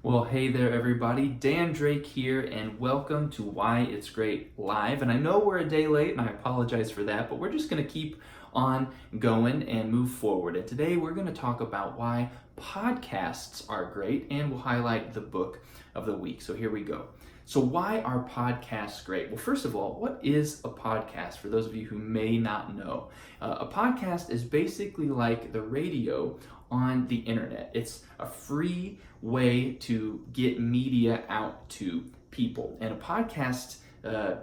Well, hey there, everybody. Dan Drake here, and welcome to Why It's Great Live. And I know we're a day late, and I apologize for that, but we're just going to keep on going and move forward. And today we're going to talk about why podcasts are great, and we'll highlight the book of the week. So here we go. So why are podcasts great? Well, first of all, what is a podcast for those of you who may not know? A podcast is basically like the radio on the internet. It's a free way to get media out to people. And a podcast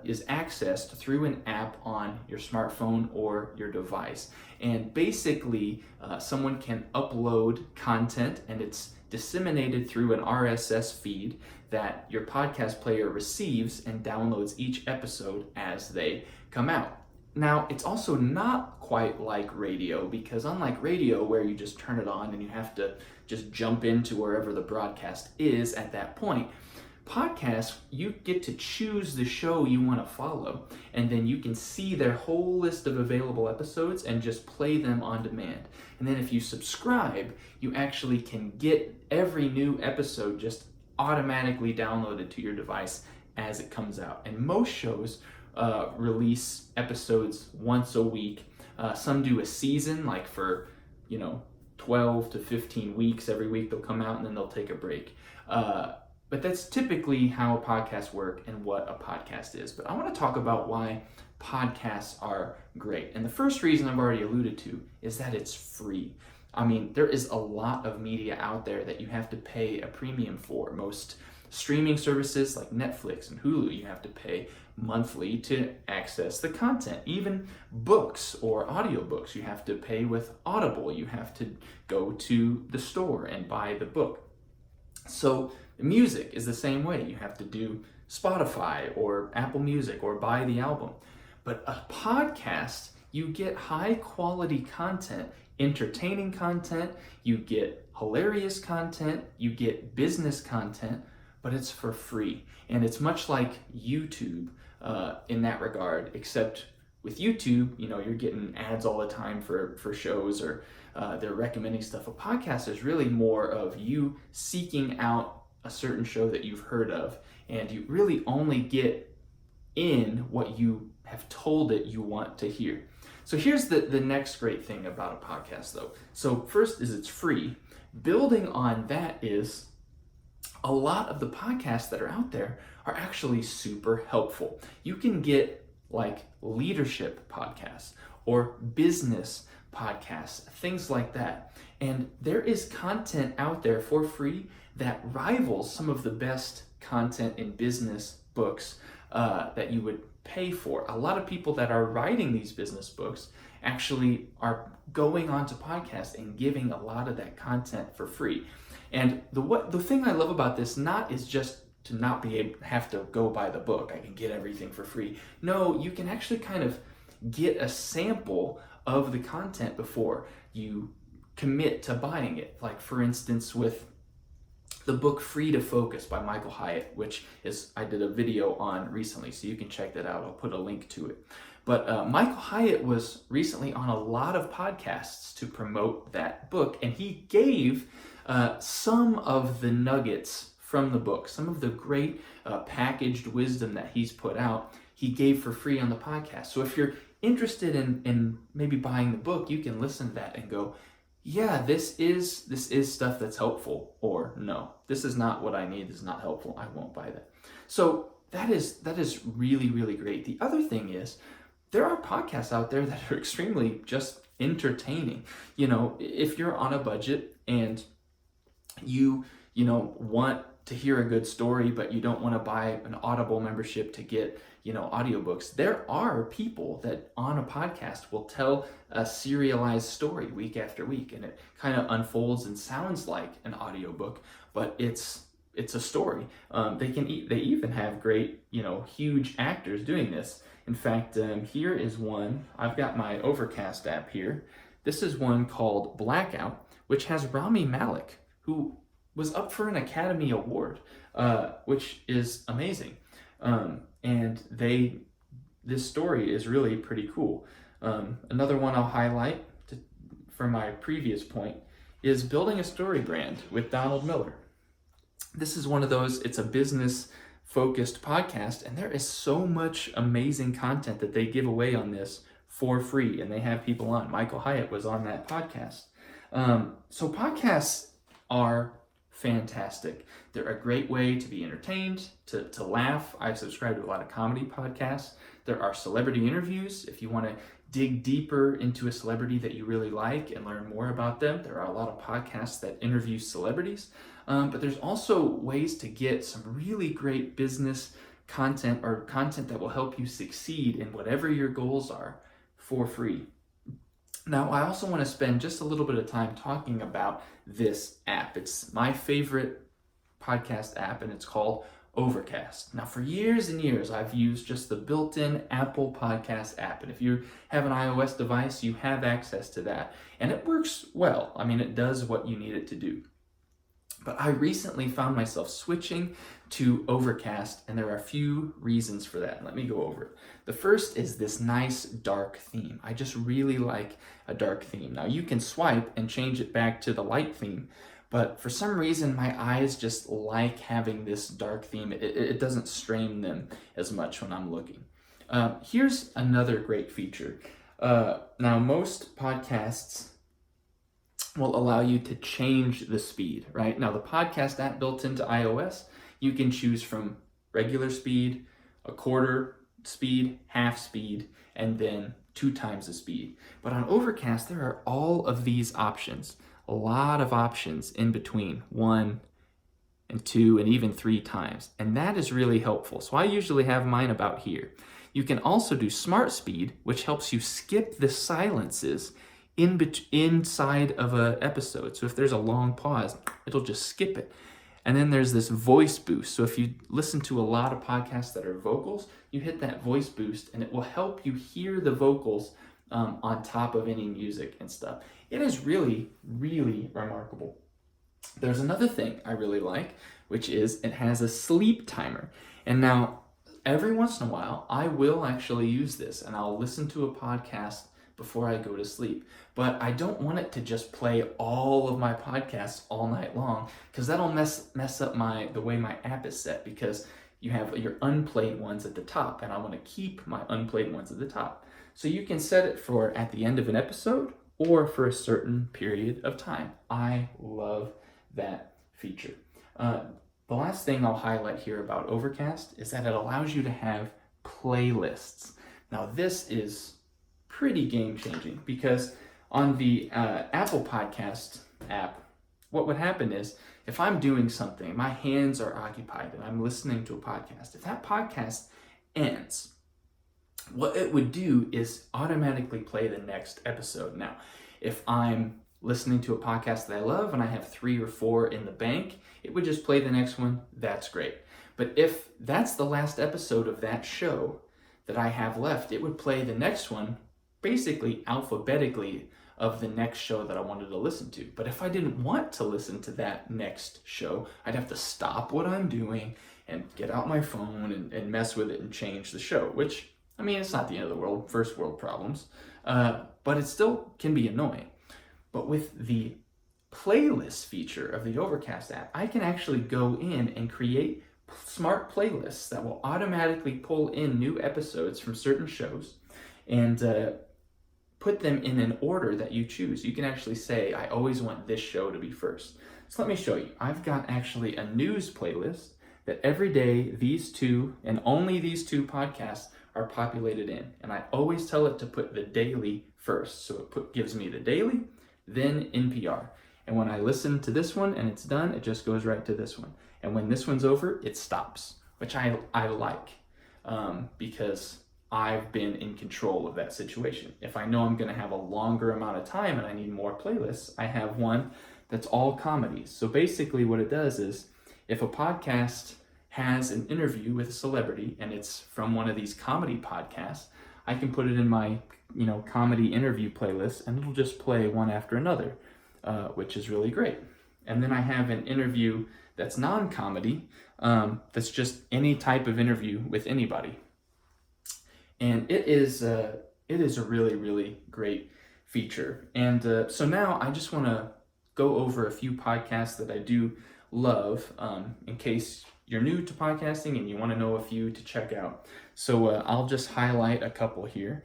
is accessed through an app on your smartphone or your device. And basically, someone can upload content and it's disseminated through an RSS feed that your podcast player receives and downloads each episode as they come out. Now, it's also not quite like radio because unlike radio where you just turn it on and you have to just jump into wherever the broadcast is at that point, podcasts, you get to choose the show you want to follow, and then you can see their whole list of available episodes and just play them on demand. And then if you subscribe, you actually can get every new episode just automatically downloaded to your device as it comes out. And most shows release episodes once a week. Some do a season, like for 12 to 15 weeks. Every week they'll come out and then they'll take a break. But that's typically how podcasts work and what a podcast is. But I want to talk about why podcasts are great. And the first reason I've already alluded to is that it's free. I mean, there is a lot of media out there that you have to pay a premium for. Most streaming services like Netflix and Hulu, you have to pay monthly to access the content. Even books or audiobooks, you have to pay with Audible. You have to go to the store and buy the book. So music is the same way. You have to do Spotify or Apple Music or buy the album. But a podcast, you get high quality content, entertaining content, you get hilarious content, you get business content, but it's for free. And it's much like YouTube in that regard, except with YouTube, you're getting ads all the time for shows or they're recommending stuff. A podcast is really more of you seeking out a certain show that you've heard of, and you really only get in what you have told it you want to hear. So here's the next great thing about a podcast though. So first is it's free. Building on that is a lot of the podcasts that are out there are actually super helpful. You can get like leadership podcasts or business podcasts, things like that. And there is content out there for free that rivals some of the best content in business books that you would pay for. A lot of people that are writing these business books actually are going onto podcasts and giving a lot of that content for free. And the thing I love about this is just to not have to go buy the book. I can get everything for free. No, you can actually kind of get a sample of the content before you commit to buying it. Like for instance, with the book Free to Focus by Michael Hyatt, which I did a video on recently, so you can check that out. I'll put a link to it. But Michael Hyatt was recently on a lot of podcasts to promote that book, and he gave some of the nuggets from the book, some of the great packaged wisdom that he's put out, he gave for free on the podcast. So if you're interested in maybe buying the book, you can listen to that and go, yeah, this is stuff that's helpful, or no, this is not what I need, this is not helpful, I won't buy that. So that is really, really great. The other thing is, there are podcasts out there that are extremely just entertaining. If you're on a budget and you want to hear a good story, but you don't want to buy an Audible membership to get, audiobooks, there are people that on a podcast will tell a serialized story week after week, and it kind of unfolds and sounds like an audiobook, but it's a story. They even have great, huge actors doing this. In fact, here is one. I've got my Overcast app here. This is one called Blackout, which has Rami Malek, who was up for an Academy Award, which is amazing. And this story is really pretty cool. Another one I'll highlight for my previous point is Building a Story Brand with Donald Miller. This is one of those, it's a business focused podcast, and there is so much amazing content that they give away on this for free, and they have people on. Michael Hyatt was on that podcast. So podcasts are fantastic. They're a great way to be entertained, to laugh. I subscribe to a lot of comedy podcasts. There are celebrity interviews. If you want to dig deeper into a celebrity that you really like and learn more about them, there are a lot of podcasts that interview celebrities. But there's also ways to get some really great business content, or content that will help you succeed in whatever your goals are, for free. Now, I also want to spend just a little bit of time talking about this app. It's my favorite podcast app, and it's called Overcast. Now, for years and years, I've used just the built-in Apple Podcast app. And if you have an iOS device, you have access to that. And it works well. I mean, it does what you need it to do. But I recently found myself switching to Overcast, and there are a few reasons for that. Let me go over it. The first is this nice dark theme. I just really like a dark theme. Now, you can swipe and change it back to the light theme, but for some reason, my eyes just like having this dark theme. It doesn't strain them as much when I'm looking. Here's another great feature. Now, most podcasts will allow you to change the speed, right? Now, the podcast app built into iOS, you can choose from regular speed, a quarter speed, half speed, and then 2 times the speed. But on Overcast, there are all of these options, a lot of options in between 1 and 2 and even 3 times. And that is really helpful. So I usually have mine about here. You can also do smart speed, which helps you skip the silences inside of an episode. So if there's a long pause, it'll just skip it. And then there's this voice boost. So if you listen to a lot of podcasts that are vocals, you hit that voice boost and it will help you hear the vocals on top of any music and stuff. It is really, really remarkable. There's another thing I really like, which is it has a sleep timer. And now, every once in a while, I will actually use this and I'll listen to a podcast before I go to sleep. But I don't want it to just play all of my podcasts all night long, because that'll mess up the way my app is set, because you have your unplayed ones at the top, and I want to keep my unplayed ones at the top. So you can set it for at the end of an episode or for a certain period of time. I love that feature. The last thing I'll highlight here about Overcast is that it allows you to have playlists. Now, this is pretty game-changing, because on the Apple Podcast app, what would happen is if I'm doing something, my hands are occupied and I'm listening to a podcast, if that podcast ends, what it would do is automatically play the next episode. Now, if I'm listening to a podcast that I love and I have 3 or 4 in the bank, it would just play the next one. That's great. But if that's the last episode of that show that I have left, it would play the next one basically alphabetically of the next show that I wanted to listen to. But if I didn't want to listen to that next show, I'd have to stop what I'm doing and get out my phone and mess with it and change the show, which, I mean, it's not the end of the world, first world problems, but it still can be annoying. But with the playlist feature of the Overcast app, I can actually go in and create smart playlists that will automatically pull in new episodes from certain shows and put them in an order that you choose. You can actually say, I always want this show to be first. So let me show you. I've got actually a news playlist that every day these 2 and only these 2 podcasts are populated in. And I always tell it to put the daily first. So it gives me the daily, then NPR. And when I listen to this one and it's done, it just goes right to this one. And when this one's over, it stops, which I like because I've been in control of that situation. If I know I'm going to have a longer amount of time and I need more playlists, I have one that's all comedies. So basically what it does is, if a podcast has an interview with a celebrity and it's from one of these comedy podcasts, I can put it in my comedy interview playlist and it'll just play one after another, which is really great. And then I have an interview that's non-comedy, that's just any type of interview with anybody. And it is a really, really great feature. And so now I just want to go over a few podcasts that I do love in case you're new to podcasting and you want to know a few to check out. So I'll just highlight a couple here.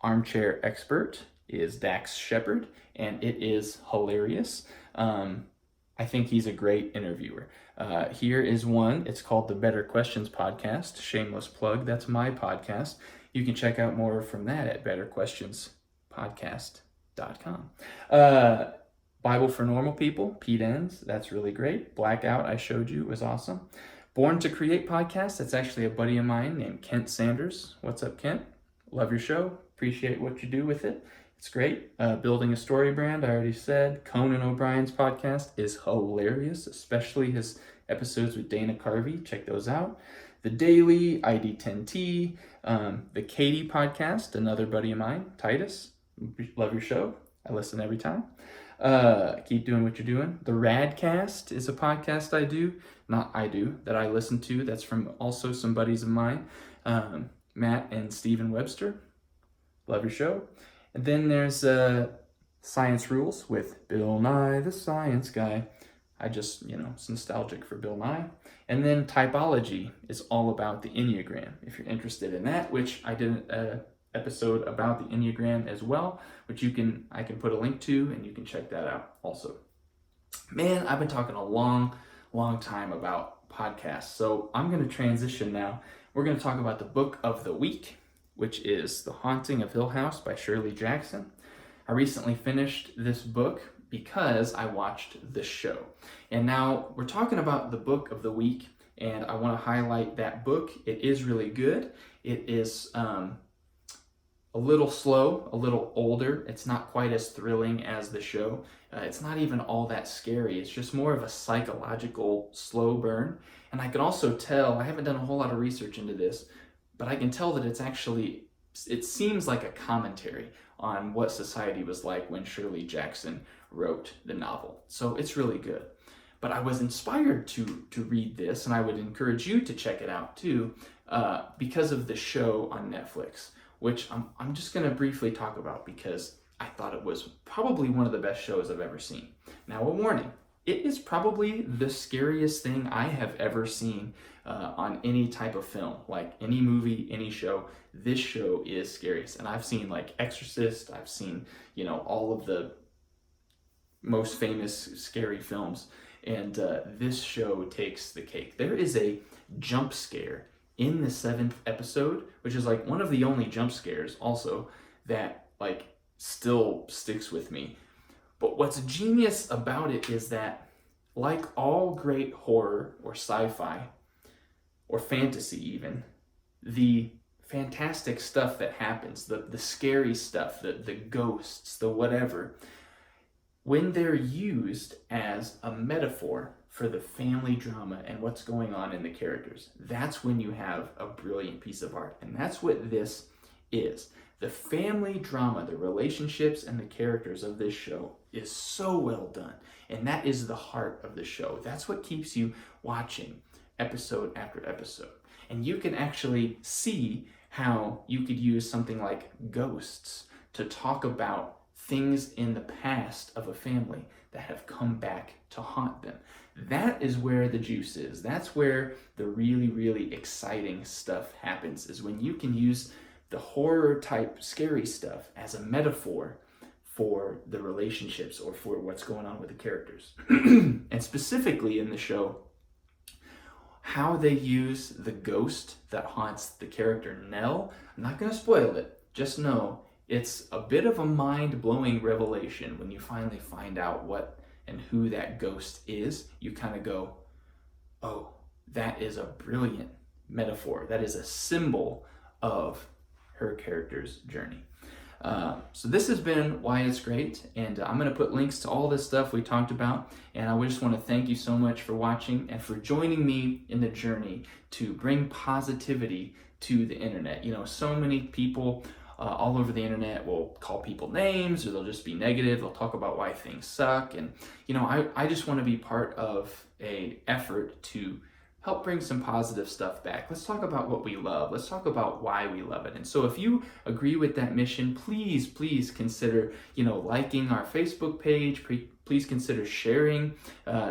Armchair Expert is Dax Shepard, and it is hilarious. I think he's a great interviewer. Here is one. It's called the Better Questions Podcast. Shameless plug. That's my podcast. You can check out more from that at betterquestionspodcast.com. Bible for Normal People, Pete Enns. That's really great. Blackout, I showed you, was awesome. Born to Create podcast. That's actually a buddy of mine named Kent Sanders. What's up, Kent? Love your show. Appreciate what you do with it. It's great. Building a Story Brand, I already said. Conan O'Brien's podcast is hilarious, especially his episodes with Dana Carvey. Check those out. The Daily, ID10T, the Katie podcast, another buddy of mine, Titus. Love your show. I listen every time. Keep doing what you're doing. The Radcast is a podcast that I listen to. That's from also some buddies of mine, Matt and Steven Webster. Love your show. And then there's Science Rules with Bill Nye, the Science Guy. It's nostalgic for Bill Nye. And then Typology is all about the Enneagram. If you're interested in that, which I did an episode about the Enneagram as well, which I can put a link to, and you can check that out also. Man, I've been talking a long time about podcasts. So I'm going to transition now. We're going to talk about the book of the week, which is The Haunting of Hill House by Shirley Jackson. I recently finished this book because I watched the show. And now we're talking about the book of the week, and I want to highlight that book. It is really good. It is a little slow, a little older. It's not quite as thrilling as the show. It's not even all that scary. It's just more of a psychological slow burn. And I can also tell, I haven't done a whole lot of research into this, but I can tell that it seems like a commentary on what society was like when Shirley Jackson wrote the novel. So it's really good. But I was inspired to read this, and I would encourage you to check it out too, because of the show on Netflix, which I'm just going to briefly talk about because I thought it was probably one of the best shows I've ever seen. Now, a warning. It is probably the scariest thing I have ever seen on any type of film, like any movie, any show. This show is scariest. And I've seen like Exorcist, I've seen, all of the most famous scary films. And this show takes the cake. There is a jump scare in the 7th episode, which is like one of the only jump scares also that like still sticks with me. But what's genius about it is that, like all great horror or sci-fi or fantasy even, the fantastic stuff that happens, the scary stuff, the ghosts, the whatever, when they're used as a metaphor for the family drama and what's going on in the characters, that's when you have a brilliant piece of art. And that's what this is. The family drama, the relationships and the characters of this show is so well done. And that is the heart of the show. That's what keeps you watching episode after episode. And you can actually see how you could use something like ghosts to talk about things in the past of a family that have come back to haunt them. That is where the juice is. That's where the really, really exciting stuff happens, is when you can use the horror type scary stuff as a metaphor for the relationships or for what's going on with the characters. And specifically in the show, how they use the ghost that haunts the character Nell. I'm not going to spoil it. Just know it's a bit of a mind-blowing revelation when you finally find out what and who that ghost is. You kind of go, oh, that is a brilliant metaphor. That is a symbol of her character's journey. So this has been Why It's Great, and I'm going to put links to all this stuff we talked about, and I just want to thank you so much for watching and for joining me in the journey to bring positivity to the internet. So many people all over the internet will call people names, or they'll just be negative. They'll talk about why things suck, and I just want to be part of an effort to help bring some positive stuff back. Let's talk about what we love. Let's talk about why we love it. And so if you agree with that mission, please consider, liking our Facebook page, please consider sharing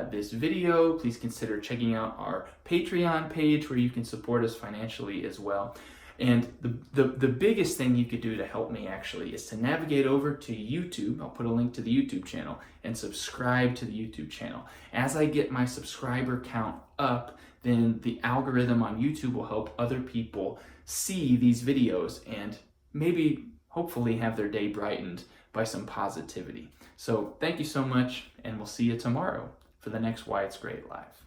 this video. Please consider checking out our Patreon page where you can support us financially as well. And the biggest thing you could do to help me actually is to navigate over to YouTube. I'll put a link to the YouTube channel and subscribe to the YouTube channel. As I get my subscriber count up, then the algorithm on YouTube will help other people see these videos and maybe hopefully have their day brightened by some positivity. So thank you so much, and we'll see you tomorrow for the next Why It's Great Live.